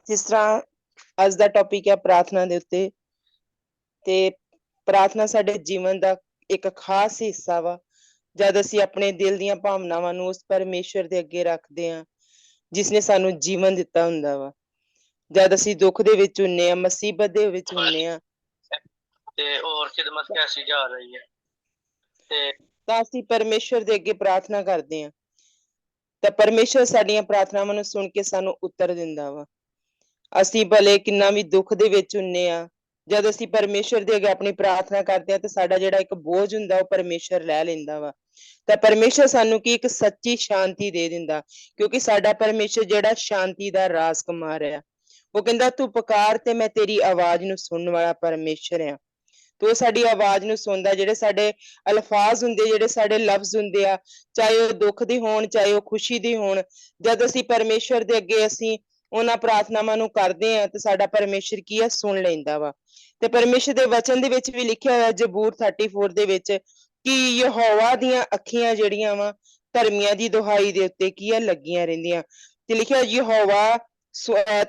ਜਿਸ ਤਰ੍ਹਾਂ ਅੱਜ ਦਾ ਟੌਪਿਕ ਹੈ ਪ੍ਰਾਰਥਨਾ ਦੇ ਉੱਤੇ ਤੇ ਪ੍ਰਾਰਥਨਾ ਸਾਡੇ ਜੀਵਨ ਦਾ ਇੱਕ ਖਾਸ ਹਿੱਸਾ ਵਾ। ਜਦ ਅਸੀਂ ਆਪਣੇ ਦਿਲ ਦੀਆਂ ਭਾਵਨਾਵਾਂ ਨੂੰ ਉਸ ਪਰਮੇਸ਼ਵਰ ਦੇ ਅੱਗੇ ਰੱਖਦੇ ਹਾਂ ਜਿਸਨੇ ਸਾਨੂੰ ਜੀਵਨ ਦਿੱਤਾ ਹੁੰਦਾ ਵਾ। ਜਦ ਅਸੀਂ ਦੁੱਖ ਦੇ ਵਿੱਚ ਹੁੰਨੇ ਆ, ਮੁਸੀਬਤ ਦੇ ਵਿੱਚ ਹੁੰਨੇ ਆ ਤੇ ਹੋਰ ਖਿਦਮਤ ਕੈਸੀ ਜਾ ਰਹੀ ਹੈ ਤੇ ਤਾਂ ਅਸੀਂ ਪਰਮੇਸ਼ਵਰ ਦੇ ਅੱਗੇ ਪ੍ਰਾਰਥਨਾ ਕਰਦੇ ਹਾਂ ਤਾਂ ਪਰਮੇਸ਼ਵਰ ਸਾਡੀਆਂ ਪ੍ਰਾਰਥਨਾਵਾਂ ਨੂੰ ਸੁਣ ਕੇ ਸਾਨੂੰ ਉੱਤਰ ਦਿੰਦਾ ਵਾ। ਅਸੀਂ ਭਲੇ ਕਿੰਨਾ ਵੀ ਦੁੱਖ ਦੇ ਵਿੱਚ ਹੁੰਨੇ ਆ, ਜਦ ਅਸੀਂ ਪਰਮੇਸ਼ਵਰ ਦੇ ਅੱਗੇ ਆਪਣੀ ਪ੍ਰਾਰਥਨਾ ਕਰਦੇ ਹਾਂ ਤਾਂ ਸਾਡਾ ਜਿਹੜਾ ਇੱਕ ਬੋਝ ਹੁੰਦਾ ਉਹ ਪਰਮੇਸ਼ਵਰ ਲੈ ਲੈਂਦਾ ਵਾ। ਤਾਂ ਪਰਮੇਸ਼ਵਰ ਸਾਨੂੰ ਕੀ ਇੱਕ ਸੱਚੀ ਸ਼ਾਂਤੀ ਦੇ ਦਿੰਦਾ, ਕਿਉਂਕਿ ਸਾਡਾ ਪਰਮੇਸ਼ਵਰ ਜਿਹੜਾ ਸ਼ਾਂਤੀ ਦਾ ਰਾਜਕੁਮਾਰ ਆ। ਉਹ ਕਹਿੰਦਾ ਤੂੰ ਪੁਕਾਰ ਤੇ ਮੈਂ ਤੇਰੀ ਆਵਾਜ਼ ਨੂੰ ਸੁਣਨ ਵਾਲਾ ਪਰਮੇਸ਼ਵਰ ਆ। ਤੇ ਉਹ ਸਾਡੀ ਆਵਾਜ਼ ਨੂੰ ਸੁਣਦਾ। ਜਿਹੜੇ ਸਾਡੇ ਅਲਫਾਜ਼ ਹੁੰਦੇ, ਜਿਹੜੇ ਸਾਡੇ ਲਫ਼ਜ਼ ਹੁੰਦੇ ਆ, ਚਾਹੇ ਉਹ ਦੁੱਖ ਦੇ ਹੋਣ ਚਾਹੇ ਉਹ ਖੁਸ਼ੀ ਦੇ ਹੋਣ, ਜਦ ਅਸੀਂ ਪਰਮੇਸ਼ਵਰ ਦੇ ਅੱਗੇ ਅਸੀਂ ਉਹਨਾਂ ਪ੍ਰਾਰਥਨਾਵਾਂ ਨੂੰ ਕਰਦੇ ਆ ਤੇ ਸਾਡਾ ਪਰਮੇਸ਼ਵਰ ਕੀ ਆ ਸੁਣ ਲੈਂਦਾ ਵਾ। ਤੇ ਪਰਮੇਸ਼ਵਰ ਦੇ ਵਚਨ ਦੇ ਵਿੱਚ ਵੀ ਲਿਖਿਆ ਹੋਇਆ ਜ਼ਬੂਰ 34 ਦੇ ਵਿੱਚ ਕਿ ਯਹੋਵਾ ਦੀਆਂ ਅੱਖੀਆਂ ਜਿਹੜੀਆਂ ਵਾ ਧਰਮੀਆਂ ਦੀ ਦੁਹਾਈ ਦੇ ਉੱਤੇ ਕੀ ਆ ਲੱਗੀਆਂ ਰਹਿੰਦੀਆਂ। ਤੇ ਲਿਖਿਆ ਯਹੋਵਾ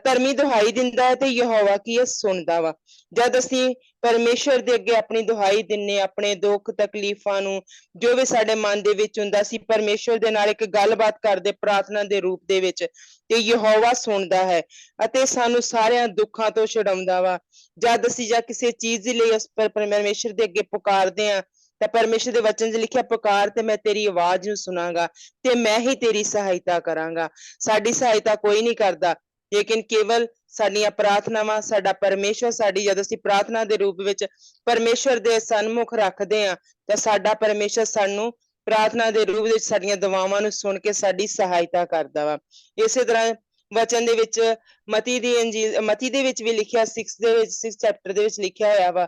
ਧਰਮੀ ਦੁਹਾਈ ਦਿੰਦਾ ਤੇ ਯਹੋਵਾ ਕੀ ਆ ਸੁਣਦਾ ਵਾ। ਜਦ ਅਸੀਂ ਪਰਮੇਸ਼ਵਰ ਦੇ ਅੱਗੇ ਆਪਣੀ ਦੁਹਾਈ ਦਿੰਨੇ, ਆਪਣੇ ਦੁੱਖ ਤਕਲੀਫਾਂ ਨੂੰ, ਜੋ ਵੀ ਸਾਡੇ ਮਨ ਦੇ ਵਿੱਚ ਹੁੰਦਾ, ਅਸੀਂ ਪਰਮੇਸ਼ਵਰ ਦੇ ਨਾਲ ਇੱਕ ਗੱਲਬਾਤ ਕਰਦੇ ਪ੍ਰਾਰਥਨਾ ਦੇ ਰੂਪ ਦੇ ਵਿੱਚ, ਤੇ ਯਹੋਵਾ ਸੁਣਦਾ ਹੈ ਅਤੇ ਸਾਨੂੰ ਸਾਰਿਆਂ ਦੁੱਖਾਂ ਤੋਂ ਛੁਡਾਉਂਦਾ ਵਾ। ਜਦ ਅਸੀਂ ਜਾਂ ਕਿਸੇ ਚੀਜ਼ ਦੇ ਲਈ ਉਸ ਪਰਮੇਸ਼ਵਰ ਦੇ ਅੱਗੇ ਪੁਕਾਰਦੇ ਹਾਂ ਤਾਂ ਪਰਮੇਸ਼ਵਰ ਦੇ ਵਚਨ 'ਚ ਲਿਖਿਆ ਪੁਕਾਰ ਤੇ ਮੈਂ ਤੇਰੀ ਆਵਾਜ਼ ਨੂੰ ਸੁਣਾਂਗਾ ਤੇ ਮੈਂ ਹੀ ਤੇਰੀ ਸਹਾਇਤਾ ਕਰਾਂਗਾ। ਸਾਡੀ ਸਹਾਇਤਾ ਕੋਈ ਨਹੀਂ ਕਰਦਾ, ਲੇਕਿਨ ਕੇਵਲ ਸਾਡੀਆਂ ਪ੍ਰਾਰਥਨਾਵਾਂ, ਸਾਡਾ ਪਰਮੇਸ਼ਵਰ ਸਾਡੀ ਜਦ ਅਸੀਂ ਪ੍ਰਾਰਥਨਾ ਦੇ ਰੂਪ ਵਿੱਚ ਪਰਮੇਸ਼ਵਰ ਦੇ ਸਨਮੁਖ ਰੱਖਦੇ ਹਾਂ ਤਾਂ ਸਾਡਾ ਪਰਮੇਸ਼ਵਰ ਸਾਨੂੰ ਪ੍ਰਾਰਥਨਾ ਦੇ ਰੂਪ ਵਿੱਚ ਸਾਡੀਆਂ ਦੁਆਵਾਂ ਨੂੰ ਸੁਣ ਕੇ ਸਾਡੀ ਸਹਾਇਤਾ ਕਰਦਾ ਵਾ। ਇਸੇ ਤਰ੍ਹਾਂ ਵਚਨ ਦੇ ਵਿੱਚ ਮਤੀ ਦੀ ਅੰਜੀਲ ਮਤੀ ਦੇ ਵਿੱਚ ਵੀ ਲਿਖਿਆ 6 ਚੈਪਟਰ ਦੇ ਵਿੱਚ ਲਿਖਿਆ ਹੋਇਆ ਵਾ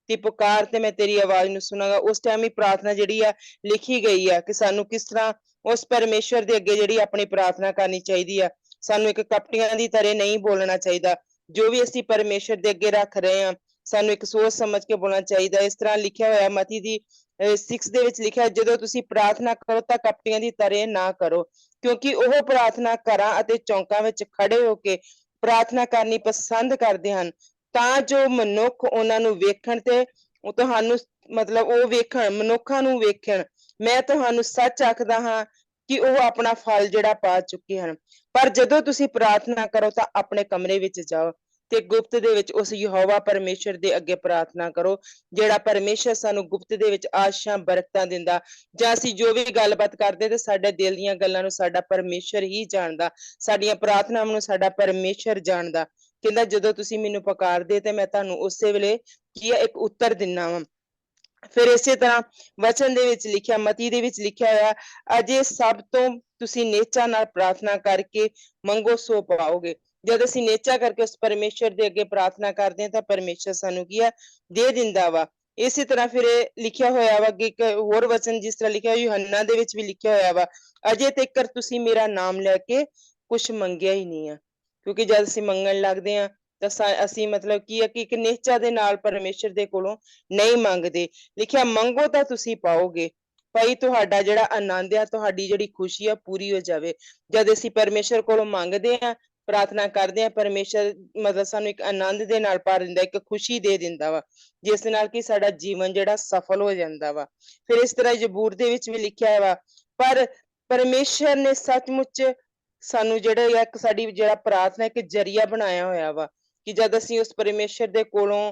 ਕਿ ਪੁਕਾਰ ਤੇ ਮੈਂ ਤੇਰੀ ਆਵਾਜ਼ ਨੂੰ ਸੁਣਾਂਗਾ। ਉਸ ਟਾਈਮ ਹੀ ਪ੍ਰਾਰਥਨਾ ਜਿਹੜੀ ਆ ਲਿਖੀ ਗਈ ਆ ਕਿ ਸਾਨੂੰ ਕਿਸ ਤਰ੍ਹਾਂ ਉਸ ਪਰਮੇਸ਼ਵਰ ਦੇ ਅੱਗੇ ਜਿਹੜੀ ਆਪਣੀ ਪ੍ਰਾਰਥਨਾ ਕਰਨੀ ਚਾਹੀਦੀ ਆ। ਸਾਨੂੰ ਇੱਕ ਕਪਟੀਆਂ ਦੀ ਤਰ੍ਹਾਂ ਨਹੀਂ ਬੋਲਣਾ ਚਾਹੀਦਾ। ਜੋ ਵੀ ਅਸੀਂ ਪਰਮੇਸ਼ਵਰ ਦੇ ਅੱਗੇ ਰੱਖ ਰਹੇ ਹਾਂ ਸਾਨੂੰ ਇੱਕ ਸੋਚ ਸਮਝ ਕੇ ਬੋਲਣਾ ਚਾਹੀਦਾ। ਇਸ ਤਰ੍ਹਾਂ ਲਿਖਿਆ ਹੋਇਆ ਮਤੀ ਦੀ 6 ਦੇ ਵਿੱਚ ਲਿਖਿਆ ਜਦੋਂ ਤੁਸੀਂ ਪ੍ਰਾਰਥਨਾ ਕਰੋ ਤਾਂ ਕਪਟੀਆਂ ਦੀ ਤਰ੍ਹਾਂ ਨਾ ਕਰੋ, ਕਿਉਂਕਿ ਉਹ ਪ੍ਰਾਰਥਨਾ ਘਰਾਂ ਅਤੇ ਚੌਂਕਾਂ ਵਿੱਚ ਖੜੇ ਹੋ ਕੇ ਪ੍ਰਾਰਥਨਾ ਕਰਨੀ ਪਸੰਦ ਕਰਦੇ ਹਨ ਤਾਂ ਜੋ ਮਨੁੱਖ ਉਹਨਾਂ ਨੂੰ ਵੇਖਣ ਤੇ ਉਹ ਤੁਹਾਨੂੰ ਮਤਲਬ ਉਹ ਵੇਖਣ, ਮਨੁੱਖਾਂ ਨੂੰ ਵੇਖਣ। ਮੈਂ ਤੁਹਾਨੂੰ ਸੱਚ ਆਖਦਾ ਹਾਂ ਕਿ ਉਹ ਆਪਣਾ ਫਲ ਜਿਹੜਾ ਪਾ ਚੁੱਕੇ ਹਨ। ਪਰ ਜਦੋਂ ਤੁਸੀਂ ਪ੍ਰਾਰਥਨਾ ਕਰੋ ਤਾਂ ਆਪਣੇ ਕਮਰੇ ਵਿੱਚ ਜਾਓ ਤੇ ਗੁਪਤ ਦੇ ਵਿੱਚ ਉਸ ਯਹੋਵਾ ਪਰਮੇਸ਼ਰ ਦੇ ਅੱਗੇ ਪ੍ਰਾਰਥਨਾ ਕਰੋ, ਜਿਹੜਾ ਪਰਮੇਸ਼ਰ ਸਾਨੂੰ ਗੁਪਤ ਦੇ ਵਿੱਚ ਆਸ਼ੀਆਂ ਬਰਕਤਾਂ ਦਿੰਦਾ। ਜਾਂ ਅਸੀਂ ਜੋ ਵੀ ਗੱਲਬਾਤ ਕਰਦੇ ਤੇ ਸਾਡੇ ਦਿਲ ਦੀਆਂ ਗੱਲਾਂ ਨੂੰ ਸਾਡਾ ਪਰਮੇਸ਼ਰ ਹੀ ਜਾਣਦਾ, ਸਾਡੀਆਂ ਪ੍ਰਾਰਥਨਾਵਾਂ ਨੂੰ ਸਾਡਾ ਪਰਮੇਸ਼ਰ ਜਾਣਦਾ। ਕਹਿੰਦਾ ਜਦੋਂ ਤੁਸੀਂ ਮੈਨੂੰ ਪੁਕਾਰਦੇ ਤੇ ਮੈਂ ਤੁਹਾਨੂੰ ਉਸੇ ਵੇਲੇ ਕੀ ਇੱਕ ਉੱਤਰ ਦਿੰਦਾ ਵਾਂ। ਫਿਰ ਇਸੇ ਤਰ੍ਹਾਂ ਵਚਨ ਦੇ ਵਿੱਚ ਲਿਖਿਆ, ਮਤੀ ਦੇ ਵਿੱਚ ਲਿਖਿਆ ਹੋਇਆ ਅਜੇ ਸਭ ਤੋਂ ਤੁਸੀਂ ਨੇਚਾ ਨਾਲ ਪ੍ਰਾਰਥਨਾ ਕਰਕੇ ਮੰਗੋ ਸੋ ਪਾਓਗੇ। ਜਦ ਅਸੀਂ ਨੇਚਾ ਕਰਕੇ ਉਸ ਪਰਮੇਸ਼ਰ ਦੇ ਅੱਗੇ ਪ੍ਰਾਰਥਨਾ ਕਰਦੇ ਹਾਂ ਤਾਂ ਪਰਮੇਸ਼ਰ ਸਾਨੂੰ ਕੀ ਆ ਦੇ ਦਿੰਦਾ ਵਾ। ਇਸੇ ਤਰ੍ਹਾਂ ਫਿਰ ਇਹ ਲਿਖਿਆ ਹੋਇਆ ਵਾ ਅੱਗੇ ਇੱਕ ਹੋਰ ਵਚਨ ਜਿਸ ਤਰ੍ਹਾਂ ਲਿਖਿਆ ਯੂਹੰਨਾ ਦੇ ਵਿੱਚ ਵੀ ਲਿਖਿਆ ਹੋਇਆ ਵਾ ਅਜੇ ਤੱਕ ਤੁਸੀਂ ਮੇਰਾ ਨਾਮ ਲੈ ਕੇ ਕੁਛ ਮੰਗਿਆ ਹੀ ਨਹੀਂ ਆ। ਕਿਉਂਕਿ ਜਦ ਅਸੀਂ ਮੰਗਣ ਲੱਗਦੇ ਹਾਂ ਤਾਂ ਅਸੀਂ ਮਤਲਬ ਕੀ ਆ ਕਿ ਇੱਕ ਨਿਹਚਾ ਦੇ ਨਾਲ ਪਰਮੇਸ਼ਰ ਦੇ ਕੋਲੋਂ ਨਹੀਂ ਮੰਗਦੇ। ਲਿਖਿਆ ਮੰਗੋ ਤਾਂ ਤੁਸੀਂ ਪਾਓਗੇ। ਭਾਈ ਤੁਹਾਡਾ ਜਿਹੜਾ ਆਨੰਦ ਆ, ਤੁਹਾਡੀ ਜਿਹੜੀ ਖੁਸ਼ੀ ਆ ਪੂਰੀ ਹੋ ਜਾਵੇ। ਜਦ ਅਸੀਂ ਪਰਮੇਸ਼ਰ ਕੋਲੋਂ ਮੰਗਦੇ ਹਾਂ, ਪ੍ਰਾਰਥਨਾ ਕਰਦੇ ਹਾਂ, ਪਰਮੇਸ਼ਰ ਮਤਲਬ ਸਾਨੂੰ ਇੱਕ ਆਨੰਦ ਦੇ ਨਾਲ ਭਰ ਦਿੰਦਾ, ਇੱਕ ਖੁਸ਼ੀ ਦੇ ਦਿੰਦਾ ਵਾ ਜਿਸ ਨਾਲ ਕਿ ਸਾਡਾ ਜੀਵਨ ਜਿਹੜਾ ਸਫਲ ਹੋ ਜਾਂਦਾ ਵਾ। ਫਿਰ ਇਸ ਤਰ੍ਹਾਂ ਜ਼ਬੂਰ ਦੇ ਵਿੱਚ ਵੀ ਲਿਖਿਆ ਵਾ ਪਰ ਪਰਮੇਸ਼ਰ ਨੇ ਸੱਚਮੁੱਚ ਸਾਨੂੰ ਜਿਹੜਾ ਇੱਕ ਸਾਡੀ ਜਿਹੜਾ ਪ੍ਰਾਰਥਨਾ ਇੱਕ ਜ਼ਰੀਆ ਬਣਾਇਆ ਹੋਇਆ ਵਾ ਕਿ ਜਦ ਅਸੀਂ ਉਸ ਪਰਮੇਸ਼ਰ ਦੇ ਕੋਲੋਂ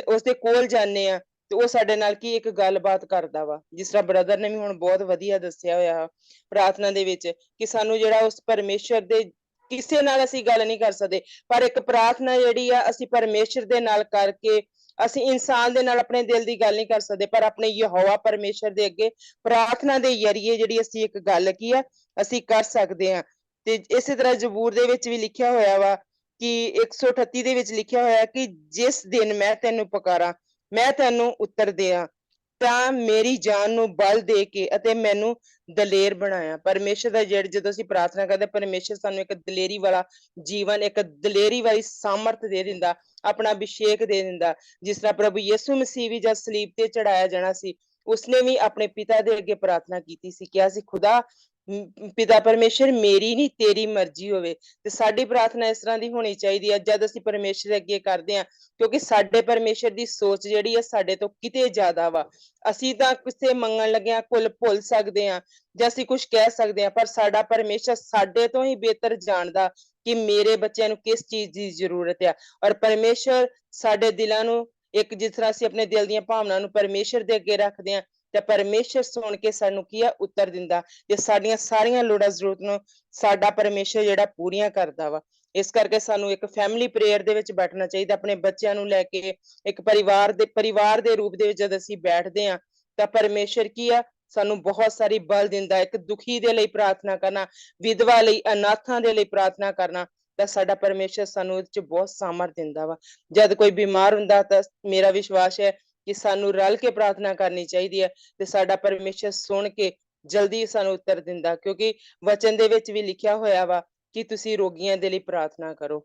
ਉਸਦੇ ਕੋਲ ਜਾਂਦੇ ਹਾਂ ਤੇ ਉਹ ਸਾਡੇ ਨਾਲ ਕੀ ਇੱਕ ਗੱਲਬਾਤ ਕਰਦਾ ਵਾ। ਜਿਸ ਤਰ੍ਹਾਂ ਬ੍ਰਦਰ ਨੇ ਵੀ ਹੁਣ ਬਹੁਤ ਵਧੀਆ ਦੱਸਿਆ ਹੋਇਆ ਪ੍ਰਾਰਥਨਾ ਦੇ ਵਿੱਚ ਕਿ ਸਾਨੂੰ ਜਿਹੜਾ ਉਸ ਪਰਮੇਸ਼ਰ ਦੇ ਕਿਸੇ ਨਾਲ ਅਸੀਂ ਗੱਲ ਨਹੀਂ ਕਰ ਸਕਦੇ, ਪਰ ਇੱਕ ਪ੍ਰਾਰਥਨਾ ਜਿਹੜੀ ਆ ਅਸੀਂ ਪਰਮੇਸ਼ਰ ਦੇ ਨਾਲ ਕਰਕੇ ਅਸੀਂ ਇਨਸਾਨ ਦੇ ਨਾਲ ਆਪਣੇ ਦਿਲ ਦੀ ਗੱਲ ਨਹੀਂ ਕਰ ਸਕਦੇ, ਪਰ ਆਪਣੇ ਯਹੋਵਾ ਪਰਮੇਸ਼ਰ ਦੇ ਅੱਗੇ ਪ੍ਰਾਰਥਨਾ ਦੇ ਜ਼ਰੀਏ ਜਿਹੜੀ ਅਸੀਂ ਇੱਕ ਗੱਲ ਕੀ ਆ ਅਸੀਂ ਕਰ ਸਕਦੇ ਹਾਂ। ਤੇ ਇਸੇ ਤਰ੍ਹਾਂ ਜ਼ਬੂਰ ਦੇ ਵਿੱਚ ਵੀ ਲਿਖਿਆ ਹੋਇਆ ਵਾ ਕਿ 138 ਦੇ ਵਿੱਚ ਲਿਖਿਆ ਹੋਇਆ ਕਿ ਜਿਸ ਦਿਨ ਮੈਂ ਤੈਨੂੰ ਪੁਕਾਰਾਂ ਮੈਂ ਤੈਨੂੰ ਉੱਤਰ ਦਿਆਂ ਤਾਂ ਮੇਰੀ ਜਾਨ ਨੂੰ ਬਲ ਦੇ ਕੇ ਅਤੇ ਮੈਨੂੰ ਦਲੇਰ ਬਣਾਇਆ। ਪਰਮੇਸ਼ਰ ਦਾ ਜਦੋਂ ਅਸੀਂ ਪ੍ਰਾਰਥਨਾ ਕਰਦੇ ਪਰਮੇਸ਼ਰ ਸਾਨੂੰ ਇੱਕ ਦਲੇਰੀ ਵਾਲਾ ਜੀਵਨ, ਇੱਕ ਦਲੇਰੀ ਵਾਲੀ ਸਾਮਰਥ ਦੇ ਦਿੰਦਾ, ਆਪਣਾ ਅਭਿਸ਼ੇਕ ਦੇ ਦਿੰਦਾ। ਜਿਸ ਤਰ੍ਹਾਂ ਪ੍ਰਭੂ ਯਿਸੂ ਮਸੀਹ ਵੀ ਜਦ ਸਲੀਬ ਤੇ ਚੜਾਇਆ ਜਾਣਾ ਸੀ ਉਸਨੇ ਵੀ ਆਪਣੇ ਪਿਤਾ ਦੇ ਅੱਗੇ ਪ੍ਰਾਰਥਨਾ ਕੀਤੀ ਸੀ, ਕਿਹਾ ਸੀ ਖੁਦਾ ਪਿਤਾ ਪਰਮੇਸ਼ਰ ਮੇਰੀ ਨਹੀਂ ਤੇਰੀ ਮਰਜ਼ੀ ਹੋਵੇ। ਤੇ ਸਾਡੀ ਪ੍ਰਾਰਥਨਾ ਇਸ ਤਰ੍ਹਾਂ ਦੀ ਹੋਣੀ ਚਾਹੀਦੀ ਹੈ ਜਦ ਅਸੀਂ ਪਰਮੇਸ਼ਰ ਦੇ ਅੱਗੇ ਕਰਦੇ ਹਾਂ, ਕਿਉਂਕਿ ਸਾਡੇ ਪਰਮੇਸ਼ਰ ਦੀ ਸੋਚ ਜਿਹੜੀ ਹੈ ਸਾਡੇ ਤੋਂ ਕਿਤੇ ਜ਼ਿਆਦਾ ਵਾ। ਅਸੀਂ ਤਾਂ ਕਿਸੇ ਮੰਗਣ ਲੱਗਿਆਂ ਕੁੱਲ ਭੁੱਲ ਸਕਦੇ ਹਾਂ ਜਾਂ ਅਸੀਂ ਕੁਝ ਕਹਿ ਸਕਦੇ ਹਾਂ, ਪਰ ਸਾਡਾ ਪਰਮੇਸ਼ਰ ਸਾਡੇ ਤੋਂ ਹੀ ਬਿਹਤਰ ਜਾਣਦਾ ਕਿ ਮੇਰੇ ਬੱਚਿਆਂ ਨੂੰ ਕਿਸ ਚੀਜ਼ ਦੀ ਜ਼ਰੂਰਤ ਆ। ਔਰ ਪਰਮੇਸ਼ਰ ਸਾਡੇ ਦਿਲਾਂ ਨੂੰ, ਇੱਕ ਜਿਸ ਤਰ੍ਹਾਂ ਅਸੀਂ ਆਪਣੇ ਦਿਲ ਦੀਆਂ ਭਾਵਨਾ ਨੂੰ ਪਰਮੇਸ਼ਰ ਦੇ ਅੱਗੇ ਰੱਖਦੇ ਹਾਂ, ਤੇ ਪਰਮੇਸ਼ਰ ਸੁਣ ਕੇ ਸਾਨੂੰ ਕੀ ਆ, ਉੱਤਰ ਦਿੰਦਾ ਤੇ ਸਾਡੀਆਂ ਸਾਰੀਆਂ ਲੋੜਾਂ ਜ਼ਰੂਰਤ ਨੂੰ ਸਾਡਾ ਪਰਮੇਸ਼ਰ ਜਿਹੜਾ ਪੂਰੀਆਂ ਕਰਦਾ ਵਾ। ਇਸ ਕਰਕੇ ਸਾਨੂੰ ਇੱਕ ਫੈਮਿਲੀ ਪ੍ਰੇਅਰ ਦੇ ਵਿੱਚ ਬੈਠਣਾ ਚਾਹੀਦਾ, ਆਪਣੇ ਬੱਚਿਆਂ ਨੂੰ ਲੈ ਕੇ ਇੱਕ ਪਰਿਵਾਰ ਦੇ ਰੂਪ ਦੇ ਵਿੱਚ ਜਦ ਅਸੀਂ ਬੈਠਦੇ ਹਾਂ ਤਾਂ ਪਰਮੇਸ਼ਰ ਕੀ ਆ, ਸਾਨੂੰ ਬਹੁਤ ਸਾਰੀ ਬਲ ਦਿੰਦਾ। ਇੱਕ ਦੁਖੀ ਦੇ ਲਈ ਪ੍ਰਾਰਥਨਾ ਕਰਨਾ, ਵਿਧਵਾ ਲਈ, ਅਨਾਥਾਂ ਦੇ ਲਈ ਪ੍ਰਾਰਥਨਾ ਕਰਨਾ, ਤਾਂ ਸਾਡਾ ਪਰਮੇਸ਼ਰ ਸਾਨੂੰ ਇਹਦੇ ਚ ਬਹੁਤ ਸਾਮਰਥ ਦਿੰਦਾ ਵਾ। ਜਦ ਕੋਈ ਬਿਮਾਰ ਹੁੰਦਾ ਤਾਂ ਮੇਰਾ ਵਿਸ਼ਵਾਸ ਹੈ ਕਿ ਸਾਨੂੰ ਰਲ ਕੇ ਪ੍ਰਾਰਥਨਾ ਕਰਨੀ ਚਾਹੀਦੀ ਹੈ ਤੇ ਸਾਡਾ ਪਰਮੇਸ਼ਰ ਸੁਣ ਕੇ ਜਲਦੀ ਸਾਨੂੰ ਉੱਤਰ ਦਿੰਦਾ, ਕਿਉਂਕਿ ਵਚਨ ਦੇ ਵਿੱਚ ਵੀ ਲਿਖਿਆ ਹੋਇਆ ਵਾ ਕਿ ਤੁਸੀਂ ਰੋਗੀਆਂ ਦੇ ਲਈ ਪ੍ਰਾਰਥਨਾ ਕਰੋ।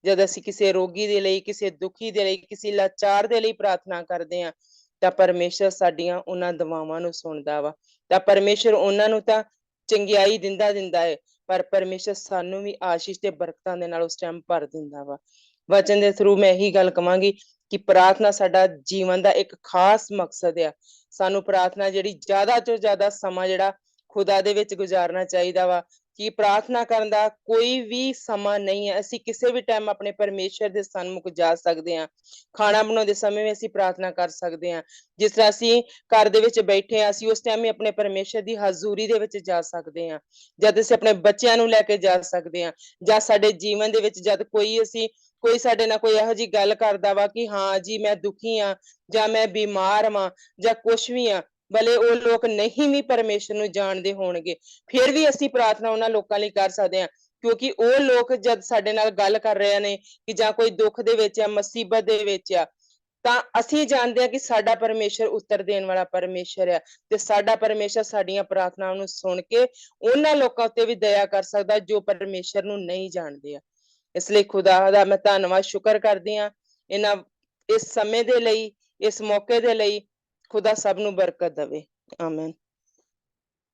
ਜਦ ਅਸੀਂ ਕਿਸੇ ਰੋਗੀ ਦੇ ਲਈ, ਕਿਸੇ ਦੁਖੀ ਦੇ ਲਈ, ਕਿਸੇ ਲਾਚਾਰ ਦੇ ਲਈ ਪ੍ਰਾਰਥਨਾ ਕਰਦੇ ਹਾਂ ਤਾਂ ਪਰਮੇਸ਼ਰ ਸਾਡੀਆਂ ਉਹਨਾਂ ਦੁਆਵਾਂ ਨੂੰ ਸੁਣਦਾ ਵਾ। ਤਾਂ ਪਰਮੇਸ਼ਰ ਉਹਨਾਂ ਨੂੰ ਤਾਂ ਚੰਗਿਆਈ ਦਿੰਦਾ ਹੈ, ਪਰ ਪਰਮੇਸ਼ਰ ਸਾਨੂੰ ਵੀ ਆਸ਼ੀਸ਼ ਤੇ ਬਰਕਤਾਂ ਦੇ ਨਾਲ ਉਸ ਟਾਈਮ ਭਰ ਦਿੰਦਾ ਵਾ। ਵਚਨ ਦੇ ਥਰੂ ਮੈਂ ਇਹੀ ਗੱਲ ਕਵਾਂਗੀ ਕਿ ਪ੍ਰਾਰਥਨਾ ਸਾਡਾ ਜੀਵਨ ਦਾ ਇੱਕ ਖਾਸ ਮਕਸਦ ਆ। ਸਾਨੂੰ ਪ੍ਰਾਰਥਨਾ ਜਿਹੜੀ ਜ਼ਿਆਦਾ ਤੋਂ ਜ਼ਿਆਦਾ ਸਮਾਂ ਜਿਹੜਾ ਖੁਦਾ ਦੇ ਵਿੱਚ ਗੁਜ਼ਾਰਨਾ ਚਾਹੀਦਾ ਵਾ, ਕਿ ਪ੍ਰਾਰਥਨਾ ਕਰਨ ਦਾ ਕੋਈ ਵੀ ਸਮਾਂ ਨਹੀਂ ਹੈ। ਅਸੀਂ ਕਿਸੇ ਵੀ ਟਾਈਮ ਆਪਣੇ ਪਰਮੇਸ਼ਰ ਦੇ ਸਨਮੁਖ ਜਾ ਸਕਦੇ ਹਾਂ। ਖਾਣਾ ਬਣਾਉਂਦੇ ਸਮੇਂ ਵੀ ਅਸੀਂ ਪ੍ਰਾਰਥਨਾ ਕਰ ਸਕਦੇ ਹਾਂ। ਜਿਸ ਤਰ੍ਹਾਂ ਅਸੀਂ ਘਰ ਦੇ ਵਿੱਚ ਬੈਠੇ ਹਾਂ, ਅਸੀਂ ਉਸ ਟਾਈਮ ਵੀ ਆਪਣੇ ਪਰਮੇਸ਼ਰ ਦੀ ਹਜ਼ੂਰੀ ਦੇ ਵਿੱਚ ਜਾ ਸਕਦੇ ਹਾਂ। ਜਦ ਅਸੀਂ ਆਪਣੇ ਬੱਚਿਆਂ ਨੂੰ ਲੈ ਕੇ ਜਾ ਸਕਦੇ ਹਾਂ, ਜਾਂ ਸਾਡੇ ਜੀਵਨ ਦੇ ਵਿੱਚ ਜਦ ਕੋਈ ਸਾਡੇ ਨਾਲ ਕੋਈ ਇਹੋ ਜਿਹੀ ਗੱਲ ਕਰਦਾ ਵਾ ਕਿ ਹਾਂ ਜੀ ਮੈਂ ਦੁਖੀ ਹਾਂ ਜਾਂ ਮੈਂ ਬਿਮਾਰ ਵਾਂ ਜਾਂ ਕੁਛ ਵੀ ਆ, ਭਲੇ ਉਹ ਲੋਕ ਨਹੀਂ ਵੀ ਪਰਮੇਸ਼ਰ ਨੂੰ ਜਾਣਦੇ ਹੋਣਗੇ, ਫਿਰ ਵੀ ਅਸੀਂ ਪ੍ਰਾਰਥਨਾ ਉਹਨਾਂ ਲੋਕਾਂ ਲਈ ਕਰ ਸਕਦੇ ਹਾਂ। ਕਿਉਂਕਿ ਉਹ ਲੋਕ ਜਦ ਸਾਡੇ ਨਾਲ ਗੱਲ ਕਰ ਰਹੇ ਨੇ ਕਿ ਜਾਂ ਕੋਈ ਦੁੱਖ ਦੇ ਵਿੱਚ ਆ, ਮੁਸੀਬਤ ਦੇ ਵਿੱਚ ਆ, ਤਾਂ ਅਸੀਂ ਜਾਣਦੇ ਹਾਂ ਕਿ ਸਾਡਾ ਪਰਮੇਸ਼ਰ ਉੱਤਰ ਦੇਣ ਵਾਲਾ ਪਰਮੇਸ਼ਰ ਆ ਤੇ ਸਾਡਾ ਪਰਮੇਸ਼ਰ ਸਾਡੀਆਂ ਪ੍ਰਾਰਥਨਾਵਾਂ ਨੂੰ ਸੁਣ ਕੇ ਉਹਨਾਂ ਲੋਕਾਂ ਉੱਤੇ ਵੀ ਦਇਆ ਕਰ ਸਕਦਾ ਜੋ ਪਰਮੇਸ਼ਰ ਨੂੰ ਨਹੀਂ ਜਾਣਦੇ ਆ। ਇਸ ਲਈ ਖੁਦਾ ਦਾ ਮੈਂ ਧੰਨਵਾਦ, ਸ਼ੁਕਰ ਕਰਦੀ ਹਾਂ ਇਸ ਸਮੇਂ ਦੇ ਲਈ, ਇਸ ਮੌਕੇ ਦੇ ਲਈ। ਖੁਦਾ ਸਭ ਨੂੰ ਬਰਕਤ ਦੇਵੇ। ਆਮੀਨ।